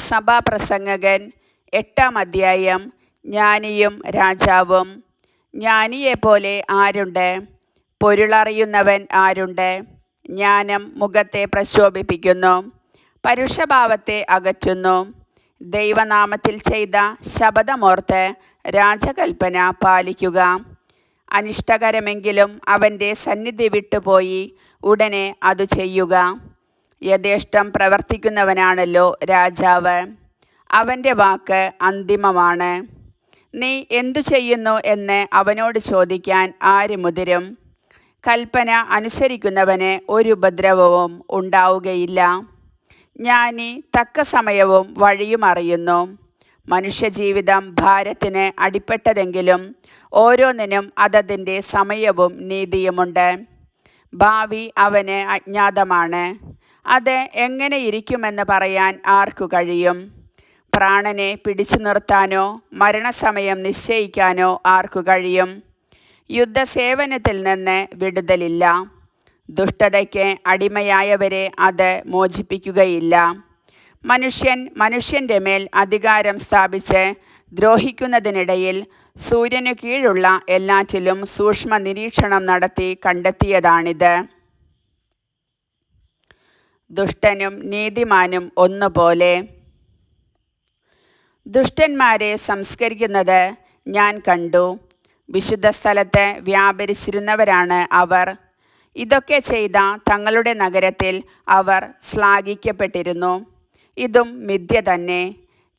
സഭാപ്രസംഗകൻ 8-ാം അധ്യായം. ജ്ഞാനിയും രാജാവും. ജ്ഞാനിയെപ്പോലെ ആരുണ്ട്? പൊരുളറിയുന്നവൻ ആരുണ്ട്? ജ്ഞാനം മുഖത്തെ പ്രശോഭിപ്പിക്കുന്നു, പരുഷഭാവത്തെ അകറ്റുന്നു. ദൈവനാമത്തിൽ ചെയ്ത ശപഥമോർത്ത് രാജകൽപ്പന പാലിക്കുക. അനിഷ്ടകരമെങ്കിലും അവൻ്റെ സന്നിധി വിട്ടുപോയി ഉടനെ അത് ചെയ്യുക. യഥേഷ്ടം പ്രവർത്തിക്കുന്നവനാണല്ലോ രാജാവ്. അവൻ്റെ വാക്ക് അന്തിമമാണ്. നീ എന്തു ചെയ്യുന്നു എന്ന് അവനോട് ചോദിക്കാൻ ആര് മുതിരും? കൽപ്പന അനുസരിക്കുന്നവന് ഒരു ഉപദ്രവവും ഉണ്ടാവുകയില്ല. ജ്ഞാനി തക്ക സമയവും വഴിയും അറിയുന്നു. മനുഷ്യജീവിതം ഭാരത്തിന് അടിപ്പെട്ടതെങ്കിലും ഓരോന്നിനും അതതിൻ്റെ സമയവും നീതിയുമുണ്ട്. ഭാവി അവന് അജ്ഞാതമാണ്. അത് എങ്ങനെ ഇരിക്കുമെന്ന് പറയാൻ ആർക്കു കഴിയും? പ്രാണനെ പിടിച്ചു നിർത്താനോ മരണസമയം നിശ്ചയിക്കാനോ ആർക്കു കഴിയും? യുദ്ധസേവനത്തിൽ നിന്ന് വിടുതലില്ല. ദുഷ്ടതയ്ക്ക് അടിമയായവരെ അത് മോചിപ്പിക്കുകയില്ല. മനുഷ്യൻ മനുഷ്യൻ്റെ മേൽ അധികാരം സ്ഥാപിച്ച് ദ്രോഹിക്കുന്നതിനിടയിൽ സൂര്യനു കീഴുള്ള എല്ലാറ്റിലും സൂക്ഷ്മ നിരീക്ഷണം നടത്തി കണ്ടെത്തിയതാണിത്. ദുഷ്ടനും നീതിമാനും ഒന്നുപോലെ. ദുഷ്ടന്മാരെ സംസ്കരിക്കുന്നത് ഞാൻ കണ്ടു. വിശുദ്ധ സ്ഥലത്ത് വ്യാപരിച്ചിരുന്നവരാണ് അവർ. ഇതൊക്കെ ചെയ്ത തങ്ങളുടെ നഗരത്തിൽ അവർ ശ്ലാഘിക്കപ്പെട്ടിരുന്നു. ഇതും മിഥ്യ തന്നെ.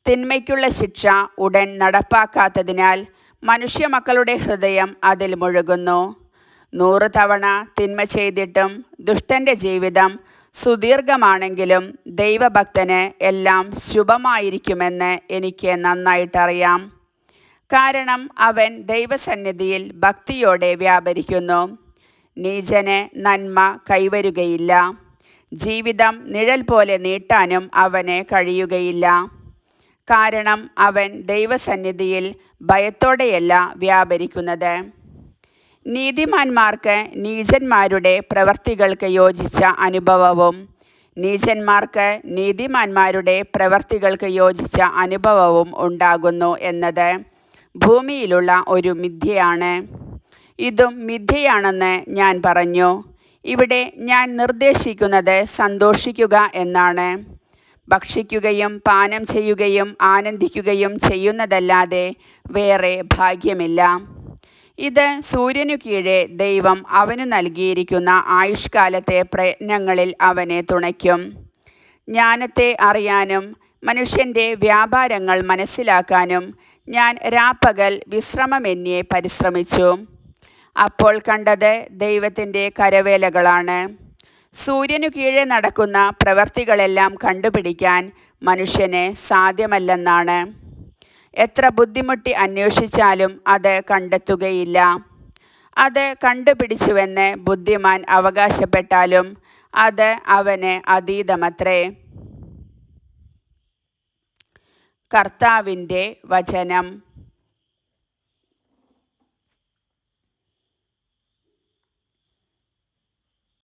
തിന്മയ്ക്കുള്ള ശിക്ഷ ഉടൻ നടപ്പാക്കാത്തതിനാൽ മനുഷ്യമക്കളുടെ ഹൃദയം അതിൽ മുഴുകുന്നു. 100 തവണ തിന്മ ചെയ്തിട്ടും ദുഷ്ടൻ്റെ ജീവിതം സുദീർഘമാണെങ്കിലും ദൈവഭക്തന് എല്ലാം ശുഭമായിരിക്കുമെന്ന് എനിക്ക് നന്നായിട്ടറിയാം. കാരണം അവൻ ദൈവസന്നിധിയിൽ ഭക്തിയോടെ വ്യാപരിക്കുന്നു. നീചന് നന്മ കൈവരുകയില്ല. ജീവിതം നിഴൽ പോലെ നീട്ടാനും അവന് കഴിയുകയില്ല. കാരണം അവൻ ദൈവസന്നിധിയിൽ ഭയത്തോടെയല്ല വ്യാപരിക്കുന്നത്. നീതിമാന്മാർക്ക് നീചന്മാരുടെ പ്രവർത്തികൾക്ക് യോജിച്ച അനുഭവവും നീചന്മാർക്ക് നീതിമാന്മാരുടെ പ്രവർത്തികൾക്ക് യോജിച്ച അനുഭവവും ഉണ്ടാകുന്നു എന്നത് ഭൂമിയിലുള്ള ഒരു മിഥ്യയാണ്. ഇതും മിഥ്യയാണെന്ന് ഞാൻ പറഞ്ഞു. ഇവിടെ ഞാൻ നിർദ്ദേശിക്കുന്നത് സന്തോഷിക്കുക എന്നാണ്. ഭക്ഷിക്കുകയും പാനം ചെയ്യുകയും ആനന്ദിക്കുകയും ചെയ്യുന്നതല്ലാതെ വേറെ ഭാഗ്യമില്ല. ഇത് സൂര്യനു കീഴെ ദൈവം അവനു നൽകിയിരിക്കുന്ന ആയുഷ്കാലത്തെ പ്രയത്നങ്ങളിൽ അവനെ തുണയ്ക്കും. ജ്ഞാനത്തെ അറിയാനും മനുഷ്യൻ്റെ വ്യാപാരങ്ങൾ മനസ്സിലാക്കാനും ഞാൻ രാപ്പകൽ വിശ്രമമെന്യേ പരിശ്രമിച്ചു. അപ്പോൾ കണ്ടത് ദൈവത്തിൻ്റെ കരവേലകളാണ്. സൂര്യനു കീഴെ നടക്കുന്ന പ്രവർത്തികളെല്ലാം കണ്ടുപിടിക്കാൻ മനുഷ്യന് സാധ്യമല്ലെന്നാണ്. എത്ര ബുദ്ധിമുട്ടി അന്വേഷിച്ചാലും അത് കണ്ടെത്തുകയില്ല. അത് കണ്ടുപിടിച്ചുവെന്ന് ബുദ്ധിമാൻ അവകാശപ്പെട്ടാലും അത് അവന് അതീതമത്രേ. കർത്താവിൻ്റെ വചനം.